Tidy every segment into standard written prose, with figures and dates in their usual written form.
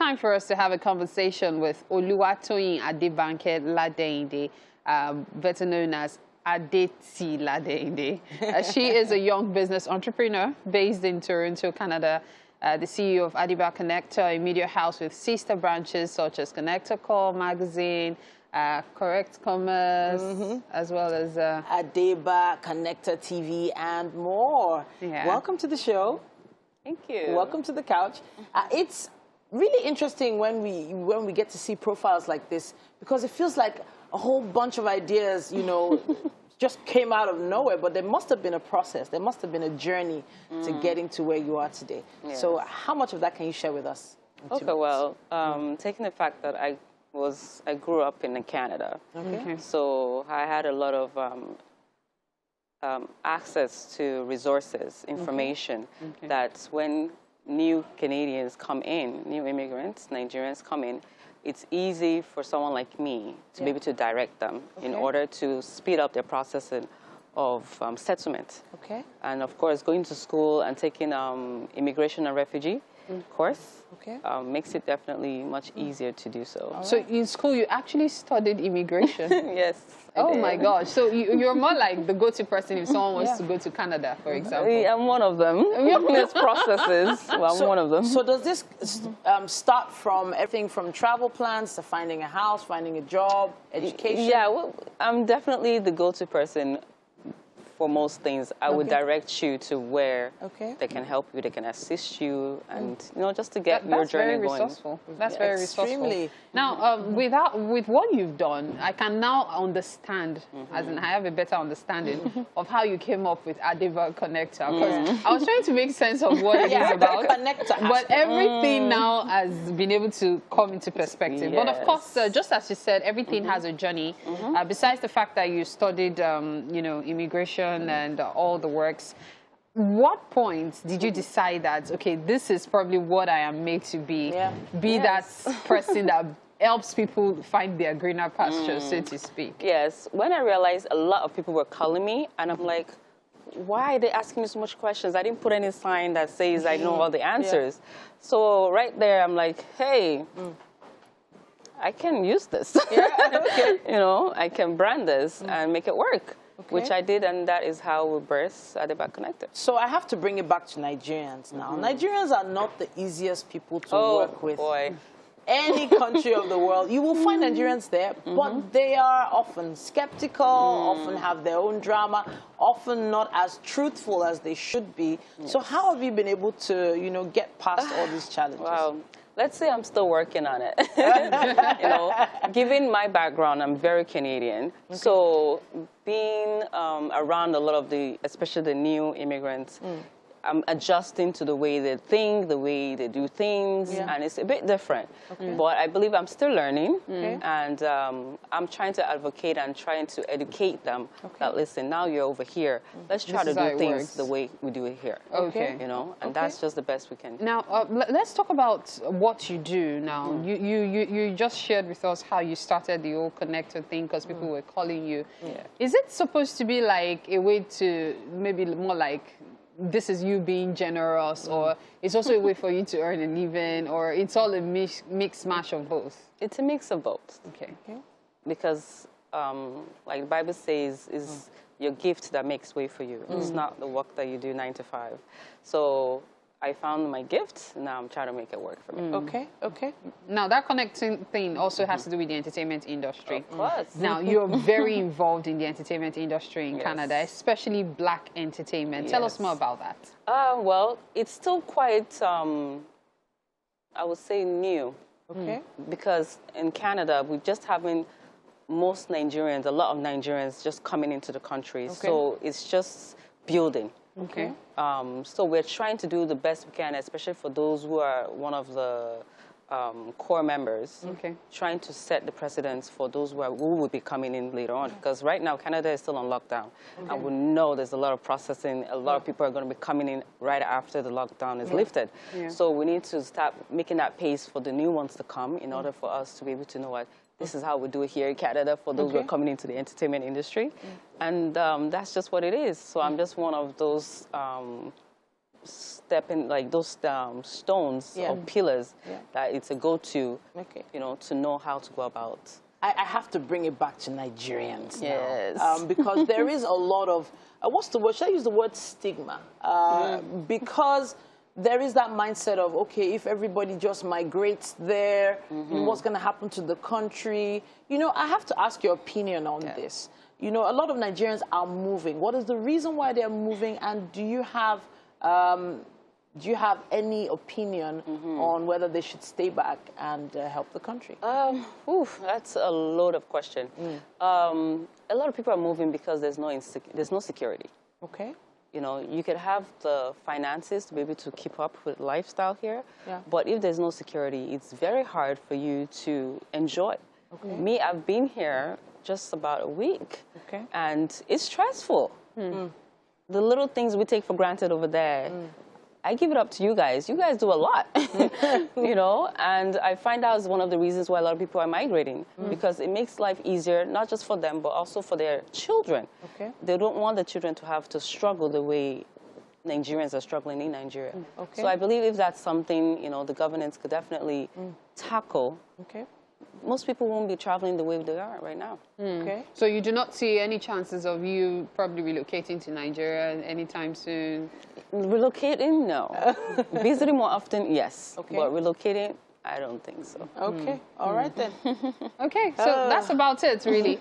time for us to have a conversation with Oluwatoyin Ade Ladeinde, better known as Ade Ladeinde. She is a young business entrepreneur based in Toronto, Canada. The CEO of Adeba Connector, a media house with sister branches such as Connector Call Magazine, Correct Commerce, as well as Adeba Connector TV and more. Yeah. Welcome to the show. Thank you. Welcome to the couch. It's really interesting when we get to see profiles like this, because it feels like a whole bunch of ideas, you know, just came out of nowhere, but there must have been a process. There must have been a journey to getting to where you are today. Yes. So how much of that can you share with us? Okay, well, taking the fact that I grew up in Canada, so I had a lot of access to resources, information, that when new Canadians come in, new immigrants, Nigerians come in, it's easy for someone like me to be able to direct them in order to speed up their processing of settlement. And of course, going to school and taking immigration and refugee course makes it definitely much easier to do so. So in school, you actually studied immigration? Yes. Oh my gosh. So you're more like the go-to person if someone wants to go to Canada, for example. I'm one of them. There's processes. Well, I'm one of them. So does this start from everything from travel plans to finding a house, finding a job, education? Yeah, well, I'm definitely the go-to person for most things. I would direct you to where they can help you, they can assist you, and you know, just to get your journey going. That's very resourceful. Now, with what you've done, I can now understand, as in I have a better understanding of how you came up with Adeba Connector. Because I was trying to make sense of what it is about, but everything now has been able to come into perspective. But of course, just as you said, everything has a journey. Besides the fact that you studied, you know, immigration and all the works, what point did you decide that, okay, this is probably what I am made to be, that person that helps people find their greener pastures, so to speak? Yes, when I realized a lot of people were calling me, and I'm like, why are they asking me so much questions? I didn't put any sign that says I know all the answers. So right there, I'm like, hey, I can use this. You know, I can brand this and make it work. Which I did, and that is how we birthed Adeba Connector. So I have to bring it back to Nigerians now. Nigerians are not the easiest people to work with. Boy. Any country of the world, you will find Nigerians there, but they are often skeptical, often have their own drama, often not as truthful as they should be. So how have you been able to, you know, get past all these challenges? Wow. Let's say I'm still working on it. You know, given my background, I'm very Canadian. So being around a lot of especially the new immigrants, I'm adjusting to the way they think, the way they do things, and it's a bit different. But I believe I'm still learning, and I'm trying to advocate and trying to educate them that, listen, now you're over here, let's try to do things the way we do it here. You know, and that's just the best we can do. Now, let's talk about what you do now. You just shared with us how you started the whole connector thing because people were calling you. Is it supposed to be like a way to maybe more like this is you being generous, or it's also a way for you to earn a living, or it's all a mix mash of both? It's a mix of both. Because like the Bible says, is your gift that makes way for you. It's not the work that you do 9 to 5. So I found my gift, now I'm trying to make it work for me. Now, that connecting thing also has to do with the entertainment industry. Of course. Now, you're very involved in the entertainment industry in Canada, especially black entertainment. Tell us more about that. Well, it's still quite, I would say, new. Because in Canada, we just haven't most Nigerians, a lot of Nigerians just coming into the country. So it's just building. So we're trying to do the best we can, especially for those who are one of the core members, trying to set the precedents for those who will be coming in later on. Because right now, Canada is still on lockdown. And we know there's a lot of processing. A lot of people are going to be coming in right after the lockdown is lifted. So we need to start making that pace for the new ones to come in order for us to be able to know what this is how we do it here in Canada for those who are coming into the entertainment industry. And that's just what it is. So I'm just one of those stepping, like those stones or pillars that it's a go-to, you know, to know how to go about. I have to bring it back to Nigerians now. Because there is a lot of, what's the word? Should I use the word stigma? Because there is that mindset of, okay, if everybody just migrates there, what's going to happen to the country? You know, I have to ask your opinion on this. You know, a lot of Nigerians are moving. What is the reason why they're moving? And do you have any opinion on whether they should stay back and help the country? That's a load of question. A lot of people are moving because there's no security. Okay. You know, you could have the finances to be able to keep up with lifestyle here, but if there's no security, it's very hard for you to enjoy. Okay. Me, I've been here just about a week, and it's stressful. The little things we take for granted over there, I give it up to you guys. You guys do a lot, you know, and I find out it's one of the reasons why a lot of people are migrating, because it makes life easier, not just for them, but also for their children. Okay. They don't want the children to have to struggle the way Nigerians are struggling in Nigeria. So I believe if that's something, you know, the governance could definitely tackle, most people won't be traveling the way they are right now. Okay. So you do not see any chances of you probably relocating to Nigeria anytime soon? Relocating, no. Visiting more often, yes. But relocating, I don't think so. Okay. All right then. Okay. So that's about it, really.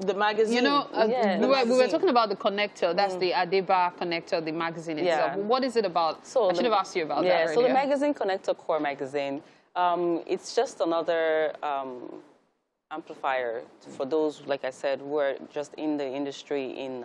The magazine. You know, we were talking about the connector. That's the Adeba connector, the magazine itself. What is it about? So I should have asked you about that earlier. So the magazine Connector Core magazine, it's just another amplifier for those, like I said, who are just in the industry in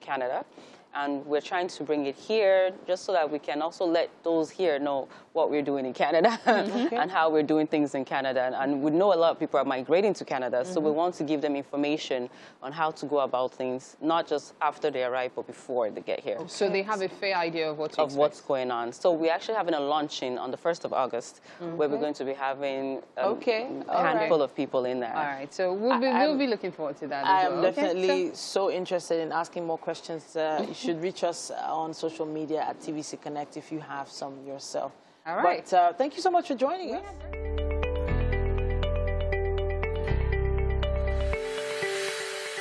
Canada. And we're trying to bring it here just so that we can also let those here know what we're doing in Canada and how we're doing things in Canada. And we know a lot of people are migrating to Canada, so we want to give them information on how to go about things, not just after they arrive, but before they get here. So they have a fair idea of what to expect. What's going on. So we're actually having a launching on the 1st of August where we're going to be having a handful of people in there. All right, so we'll be looking forward to that I as well. am definitely so interested in asking more questions. You should reach us on social media at TVC Connect if you have some yourself. All right. But thank you so much for joining us.